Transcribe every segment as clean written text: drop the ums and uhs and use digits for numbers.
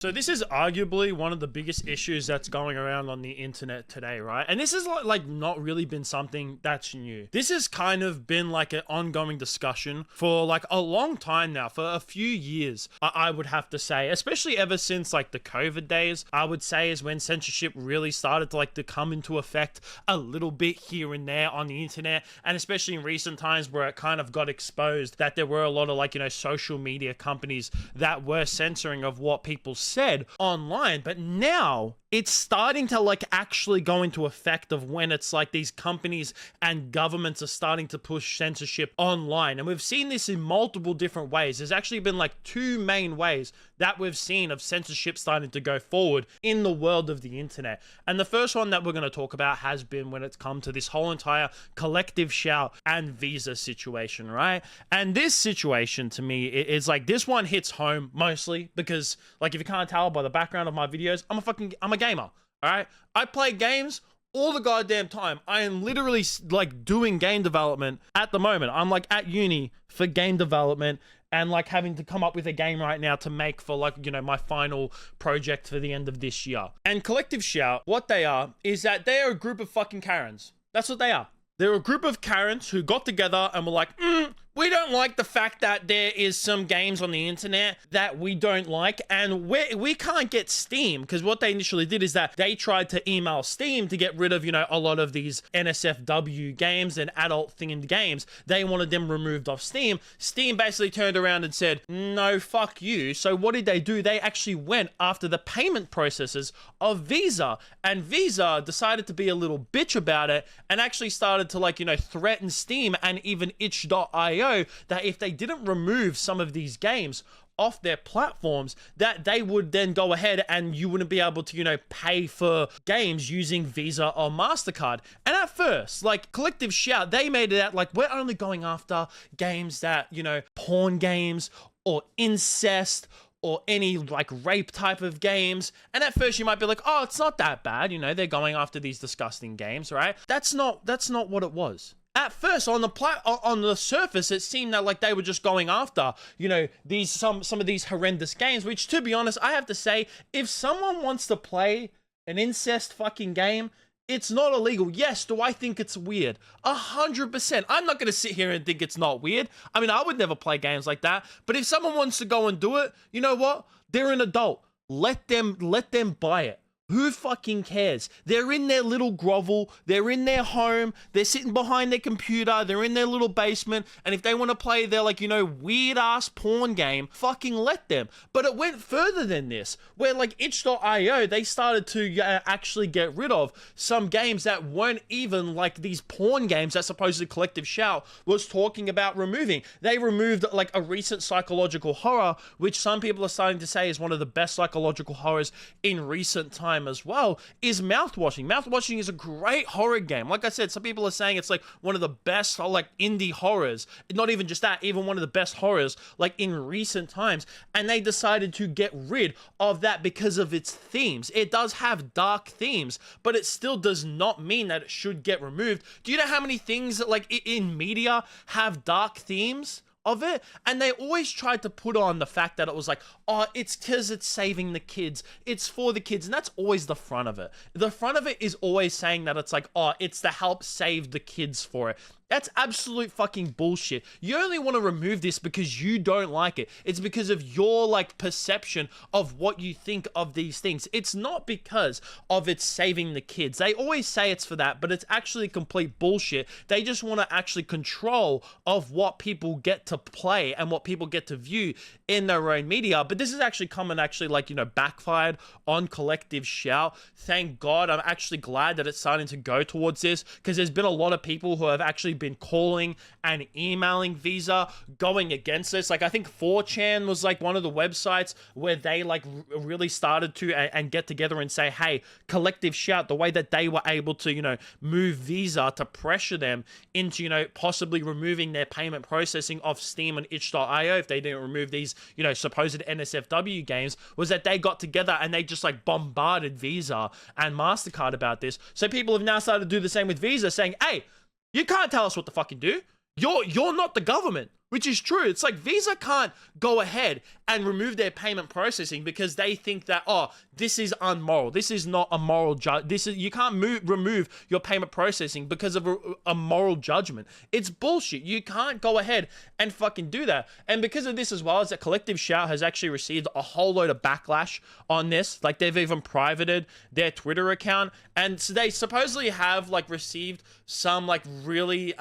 So this is arguably one of the biggest issues that's going around on the internet today, right? And this is like not really been something that's new. This has kind of been like an ongoing discussion for like a long time now, for a few years, I would have to say, especially ever since like the COVID days, I would say is when censorship really started to come into effect a little bit here and there on the internet. And especially in recent times where it kind of got exposed that there were a lot of social media companies that were censoring of what people said online. But now it's starting to actually go into effect of when it's like these companies and governments are starting to push censorship online. And we've seen this in multiple different ways. There's actually been two main ways that we've seen of censorship starting to go forward in the world of the internet. And the first one that we're going to talk about has been when it's come to this whole entire collective shout and visa situation, right? And this situation to me is this one hits home mostly because if you can't tell by the background of my videos, I'm a gamer, all right? I play games all the goddamn time. I am literally doing game development at the moment. I'm at uni for game development and having to come up with a game right now to make for my final project for the end of this year. And Collective Shout, what they are is that they are a group of fucking Karens. That's what they are. They're a group of Karens who got together and were like, we don't like the fact that there is some games on the internet that we don't like, and we can't get Steam, because what they initially did is that they tried to email Steam to get rid of, a lot of these NSFW games and adult-themed games. They wanted them removed off Steam. Steam basically turned around and said, no, fuck you. So what did they do? They actually went after the payment processes of Visa, and Visa decided to be a little bitch about it and actually started to threaten Steam and even itch.io that if they didn't remove some of these games off their platforms, that they would then go ahead and you wouldn't be able to, pay for games using Visa or MasterCard. And at first, Collective Shout, they made it out we're only going after games that, porn games or incest or any rape type of games. And at first you might be like, oh, it's not that bad. They're going after these disgusting games, right? That's not what it was. At first, on the surface, it seemed that they were just going after, some of these horrendous games, which, to be honest, I have to say, if someone wants to play an incest fucking game, it's not illegal. Yes, do I think it's weird? 100%. I'm not going to sit here and think it's not weird. I mean, I would never play games like that. But if someone wants to go and do it, you know what? They're an adult. Let them buy it. Who fucking cares? They're in their little grovel. They're in their home. They're sitting behind their computer. They're in their little basement. And if they want to play their, weird-ass porn game, fucking let them. But it went further than this, where, itch.io, they started to actually get rid of some games that weren't even, these porn games that supposedly Collective Shout was talking about removing. They removed, a recent psychological horror, which some people are starting to say is one of the best psychological horrors in recent time as well, is Mouthwashing. Mouthwashing is a great horror game. Like I said, some people are saying it's one of the best indie horrors. Not even just that, even one of the best horrors in recent times. And they decided to get rid of that because of its themes. It does have dark themes, but it still does not mean that it should get removed. Do you know how many things that in media have dark themes of it? And they always tried to put on the fact that it was oh, it's because it's saving the kids, it's for the kids. And that's always the front of it. The front of it is always saying that it's oh, it's to help save the kids for it. That's absolute fucking bullshit. You only want to remove this because you don't like it. It's because of your perception of what you think of these things. It's not because of it's saving the kids. They always say it's for that, but it's actually complete bullshit. They just want to actually control of what people get to play and what people get to view in their own media. But this is actually coming backfired on Collective Shout. Thank God. I'm actually glad that it's starting to go towards this, because there's been a lot of people who have actually been calling and emailing Visa going against this. I think 4chan was one of the websites where they really started to and get together and say, hey, Collective Shout, the way that they were able to move Visa to pressure them into possibly removing their payment processing off Steam and itch.io if they didn't remove these supposed NSFW games, was that they got together and they just bombarded Visa and MasterCard about this. So people have now started to do the same with Visa, saying, hey, you can't tell us what to fucking do. You're not the government. Which is true. It's like Visa can't go ahead and remove their payment processing because they think that, oh, this is unmoral. This is not a moral you can't remove your payment processing because of a moral judgment. It's bullshit. You can't go ahead and fucking do that. And because of this as well, is that Collective Shout has actually received a whole load of backlash on this. Like, they've even privated their Twitter account, and so they supposedly have like received some like really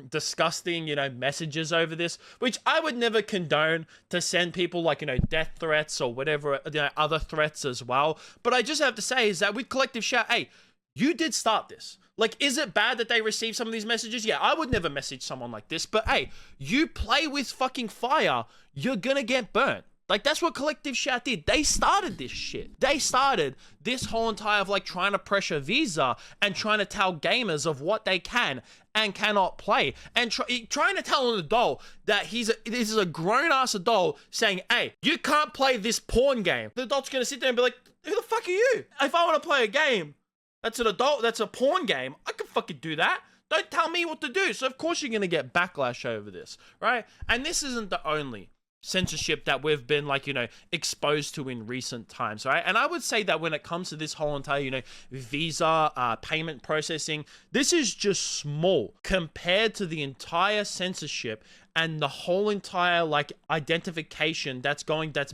disgusting, you know, messages over this, which I would never condone to send people like, you know, death threats or whatever, you know, other threats as well. But I just have to say is that with Collective Shout, hey, you did start this. Like, is it bad that they received some of these messages? Yeah, I would never message someone like this, but hey, you play with fucking fire, you're gonna get burnt. Like, that's what Collective Shout did. They started this shit. They started this whole entire of like trying to pressure Visa and trying to tell gamers of what they can and cannot play, and trying to tell an adult that this is a grown-ass adult saying, hey, you can't play this porn game. The adult's gonna sit there and be like, who the fuck are you? If I want to play a game that's an adult, that's a porn game, I can fucking do that. Don't tell me what to do. So of course you're gonna get backlash over this, right? And this isn't the only censorship that we've been like, you know, exposed to in recent times, right? And I would say that when it comes to this whole entire, you know, Visa payment processing, this is just small compared to the entire censorship and the whole entire like identification that's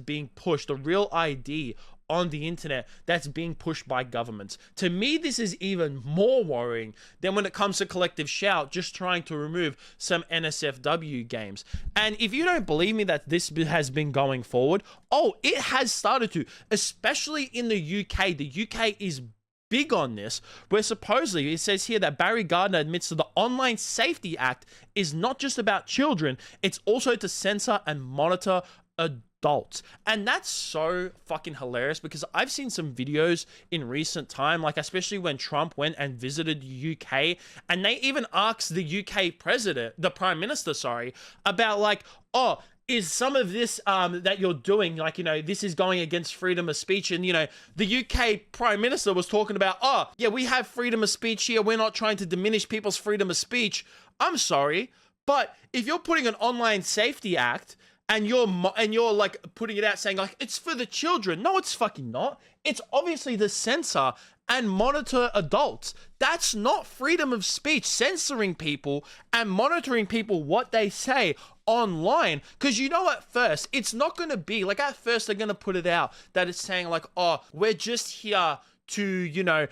being pushed, the real ID on the internet that's being pushed by governments. To me, this is even more worrying than when it comes to Collective Shout just trying to remove some NSFW games. And if you don't believe me that this has been going forward, oh, it has started to, especially in the UK. The UK is big on this, where supposedly it says here that Barry Gardner admits that the Online Safety Act is not just about children, it's also to censor and monitor adults. And that's so fucking hilarious because I've seen some videos in recent time, like especially when Trump went and visited the UK, and they even asked the UK president, the prime minister, sorry, about like, oh, is some of this that you're doing, like, you know, this is going against freedom of speech? And, you know, the UK Prime Minister was talking about, oh, yeah, we have freedom of speech here. We're not trying to diminish people's freedom of speech. I'm sorry, but if you're putting an Online Safety Act and you're like putting it out saying like it's for the children, no, it's fucking not. It's obviously to censor and monitor adults. That's not freedom of speech, censoring people and monitoring people what they say online. Because you know, at first, it's not going to be like, at first they're going to put it out that it's saying like, oh, we're just here to, you know,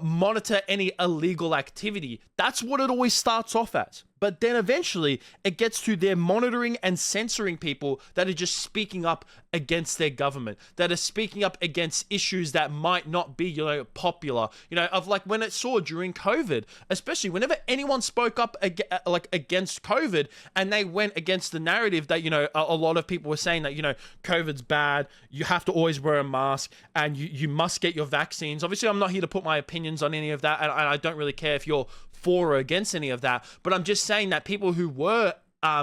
monitor any illegal activity. That's what it always starts off as. But then eventually it gets to their monitoring and censoring people that are just speaking up against their government, that are speaking up against issues that might not be, you know, popular, you know, of like when it saw during COVID, especially whenever anyone spoke up against COVID and they went against the narrative that, you know, a lot of people were saying that, you know, COVID's bad, you have to always wear a mask and you must get your vaccines. Obviously, I'm not here to put my opinions on any of that, and I don't really care if you're for or against any of that, but I'm just saying that people who were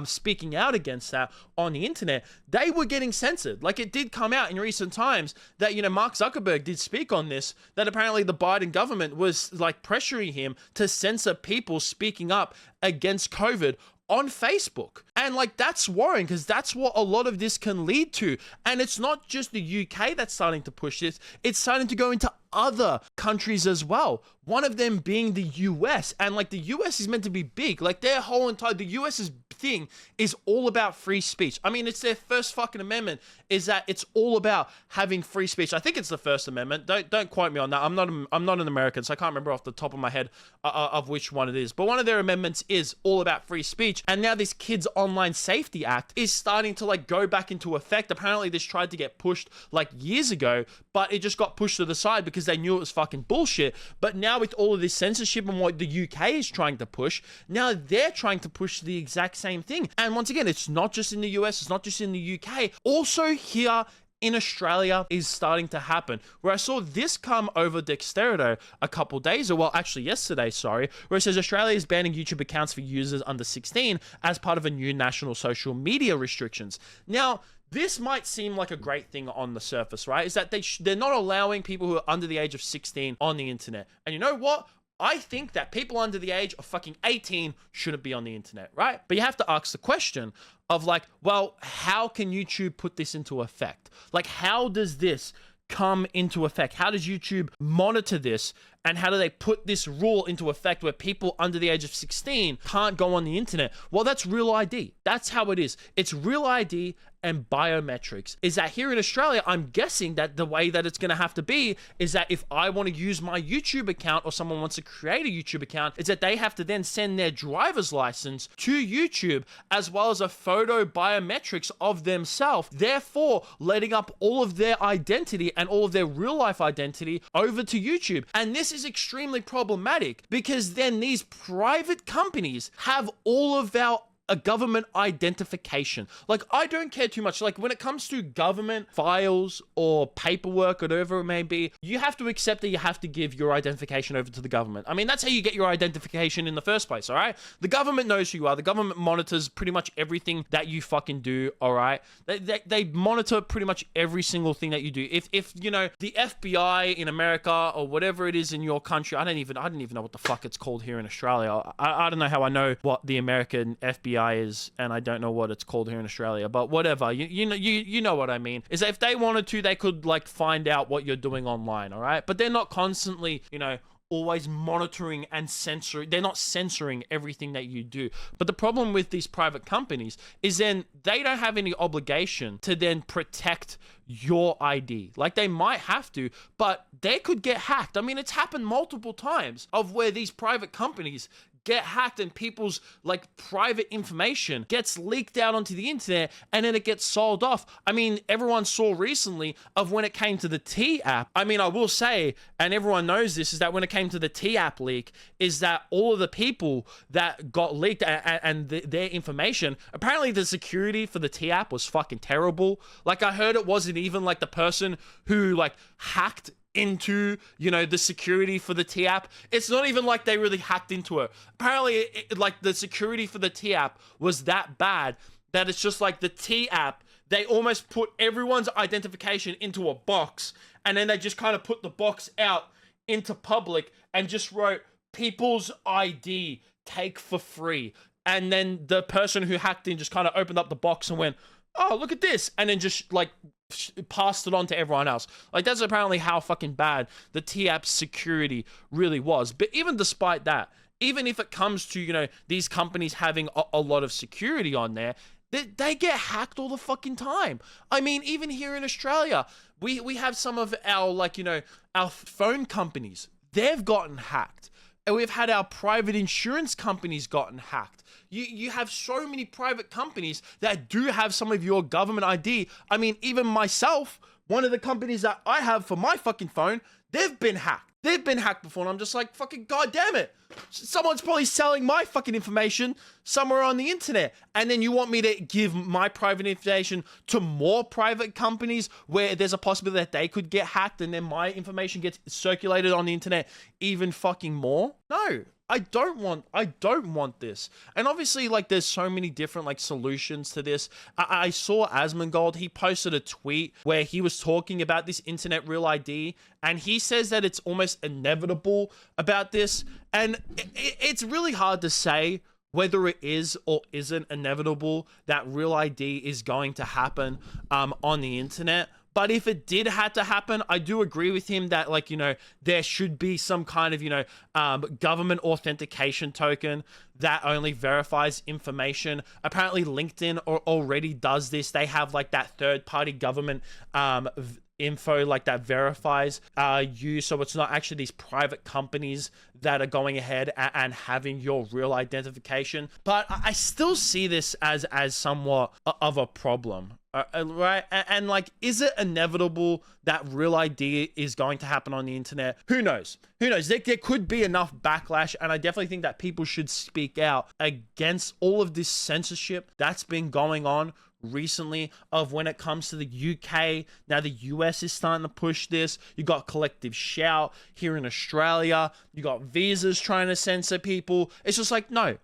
speaking out against that on the internet, they were getting censored. Like, it did come out in recent times that, you know, Mark Zuckerberg did speak on this, that apparently the Biden government was like pressuring him to censor people speaking up against COVID on Facebook. And like, that's worrying because that's what a lot of this can lead to. And it's not just the UK that's starting to push this, it's starting to go into other countries as well. One of them being the US. And like, the US is meant to be big. Like, their whole entire, the US's thing is all about free speech. I mean, it's their first fucking amendment is that it's all about having free speech. I think it's the First Amendment. Don't quote me on that. I'm not an American, so I can't remember off the top of my head of which one it is. But one of their amendments is all about free speech. And now this Kids Online Safety Act is starting to like go back into effect. Apparently this tried to get pushed like years ago, but it just got pushed to the side because they knew it was fucking bullshit. But now with all of this censorship and what the UK is trying to push, now they're trying to push the exact same thing. And once again, it's not just in the US, it's not just in the UK. Also here in Australia is starting to happen, where I saw this come over Dexterito a couple days, or well, actually yesterday, sorry, where it says Australia is banning YouTube accounts for users under 16 as part of a new national social media restrictions. Now, this might seem like a great thing on the surface, right? Is that they're not allowing people who are under the age of 16 on the internet. And you know what? I think that people under the age of fucking 18 shouldn't be on the internet, right? But you have to ask the question of like, well, how can YouTube put this into effect? Like, how does this come into effect? How does YouTube monitor this? And how do they put this rule into effect where people under the age of 16 can't go on the internet? Well, that's Real ID. That's how it is. It's Real ID and biometrics. Is that here in Australia, I'm guessing that the way that it's going to have to be is that if I want to use my YouTube account or someone wants to create a YouTube account, is that they have to then send their driver's license to YouTube as well as a photo biometrics of themselves, therefore letting up all of their identity and all of their real life identity over to YouTube. And this is extremely problematic because then these private companies have all of our a government identification. Like, I don't care too much. Like, when it comes to government files or paperwork, whatever it may be, you have to accept that you have to give your identification over to the government. I mean, that's how you get your identification in the first place, all right? The government knows who you are. The government monitors pretty much everything that you fucking do, all right? They monitor pretty much every single thing that you do. If you know, the FBI in America or whatever it is in your country, I don't even know what the fuck it's called here in Australia. I don't know how I know what the American FBI is, and I don't know what it's called here in Australia, but whatever, you know what I mean, is that if they wanted to, they could like find out what you're doing online, all right? But they're not constantly, you know, always monitoring and censoring. They're not censoring everything that you do. But the problem with these private companies is then they don't have any obligation to then protect your ID. Like, they might have to, but they could get hacked. I mean, it's happened multiple times of where these private companies get hacked and people's like private information gets leaked out onto the internet and then it gets sold off. I mean, everyone saw recently of when it came to the T app. I mean, I will say, and everyone knows this, is that when it came to the T app leak, is that all of the people that got leaked and their information, apparently the security for the T app was fucking terrible. Like, I heard it wasn't even like the person who like hacked into, you know, the security for the T app. It's not even like they really hacked into it. Apparently, like the security for the T app was that bad that it's just like the T app, they almost put everyone's identification into a box and then they just kind of put the box out into public and just wrote people's ID take for free. And then the person who hacked in just kind of opened up the box and went, oh, look at this, and then just like passed it on to everyone else. Like, that's apparently how fucking bad the T-app security really was. But even despite that, even if it comes to, you know, these companies having a lot of security on there, they get hacked all the fucking time. I mean, even here in Australia, we have some of our, like, you know, our phone companies, they've gotten hacked. And we've had our private insurance companies gotten hacked. You have so many private companies that do have some of your government ID. I mean, even myself, one of the companies that I have for my fucking phone, they've been hacked. They've been hacked before, and I'm just like, fucking goddamn it. Someone's probably selling my fucking information somewhere on the internet. And then you want me to give my private information to more private companies where there's a possibility that they could get hacked and then my information gets circulated on the internet even fucking more? No. I don't want this. And obviously, like, there's so many different, like, solutions to this. I saw Asmongold, he posted a tweet where he was talking about this internet Real ID, and he says that it's almost inevitable about this. And it's really hard to say whether it is or isn't inevitable that Real ID is going to happen on the internet. But if it did have to happen, I do agree with him that, like, you know, there should be some kind of, you know, government authentication token that only verifies information. Apparently LinkedIn already does this. They have like that third-party government info like that verifies you, so it's not actually these private companies that are going ahead and having your real identification. But I still see this as somewhat of a problem. Right? And like, is it inevitable that Real ID is going to happen on the internet? Who knows? Who knows? There could be enough backlash, and I definitely think that people should speak out against all of this censorship that's been going on recently of when it comes to the UK. Now the US is starting to push this. You got Collective Shout here in Australia. You got Visas trying to censor people. It's just like, no.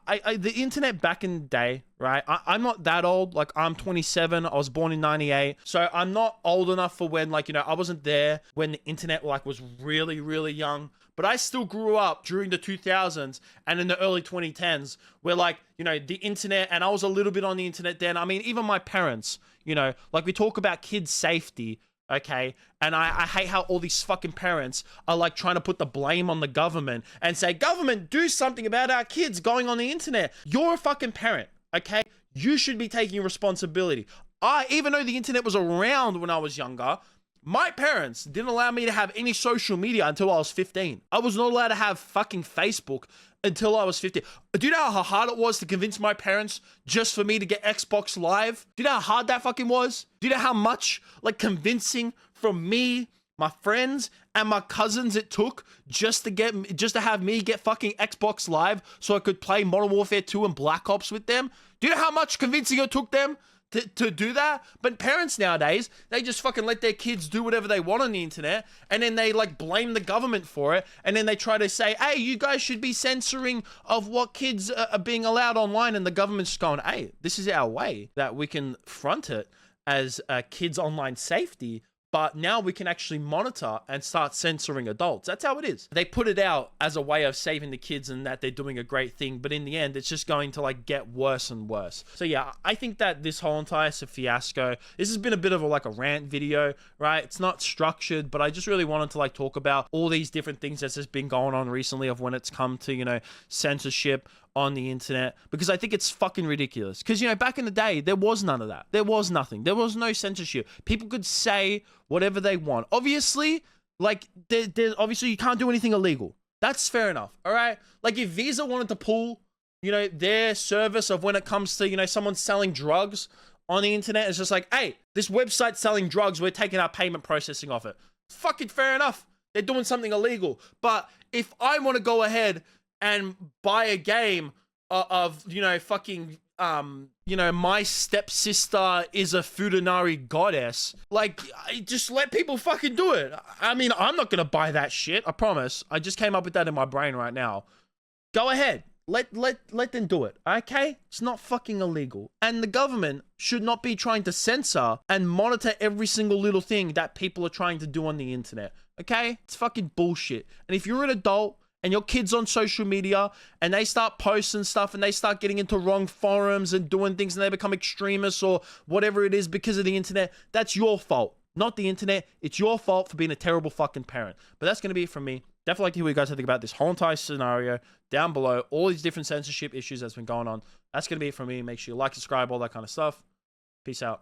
the internet back in the day, right? I'm not that old. Like, I'm 27. I was born in 98. So I'm not old enough for when, like, you know, I wasn't there when the internet, like, was really, really young. But I still grew up during the 2000s and in the early 2010s where, like, you know, the internet, and I was a little bit on the internet then. I mean, even my parents, you know, like, we talk about kids' safety, okay? And I hate how all these fucking parents are, like, trying to put the blame on the government and say, government, do something about our kids going on the internet. You're a fucking parent, okay? You should be taking responsibility. Even though the internet was around when I was younger, my parents didn't allow me to have any social media until I was 15. I was not allowed to have fucking Facebook until I was 15. Do you know how hard it was to convince my parents just for me to get Xbox Live? Do you know how hard that fucking was? Do you know how much, like, convincing from me, my friends, and my cousins it took just to have me get fucking Xbox Live so I could play Modern Warfare 2 and Black Ops with them? Do you know how much convincing it took them to do that? But parents nowadays, they just fucking let their kids do whatever they want on the internet, and then they, like, blame the government for it, and then they try to say, hey, you guys should be censoring of what kids are being allowed online, and the government's just going, hey, this is our way that we can front it as kids' online safety. But now we can actually monitor and start censoring adults. That's how it is. They put it out as a way of saving the kids and that they're doing a great thing. But in the end, it's just going to, like, get worse and worse. So yeah, I think that this whole entire fiasco, this has been a bit of a rant video, right? It's not structured, but I just really wanted to, like, talk about all these different things that's just been going on recently of when it's come to, you know, censorship on the internet, because I think it's fucking ridiculous. Because, you know, back in the day, there was none of that. There was nothing. There was no censorship. People could say whatever they want. Obviously, like, obviously you can't do anything illegal. That's fair enough, all right? Like, if Visa wanted to pull, you know, their service of when it comes to, you know, someone selling drugs on the internet, it's just like, hey, this website's selling drugs, we're taking our payment processing off it. Fucking fair enough. They're doing something illegal. But if I want to go ahead and buy a game of, you know, fucking, you know, my stepsister is a Futanari goddess, like, just let people fucking do it. I mean, I'm not gonna buy that shit, I promise. I just came up with that in my brain right now. Go ahead. Let them do it, okay? It's not fucking illegal. And the government should not be trying to censor and monitor every single little thing that people are trying to do on the internet, okay? It's fucking bullshit. And if you're an adult and your kid's on social media and they start posting stuff and they start getting into wrong forums and doing things and they become extremists or whatever it is because of the internet, that's your fault, not the internet. It's your fault for being a terrible fucking parent. But that's going to be it from me. Definitely like to hear what you guys think about this whole entire scenario down below, all these different censorship issues that's been going on. That's going to be it from me. Make sure you like, subscribe, all that kind of stuff. Peace out.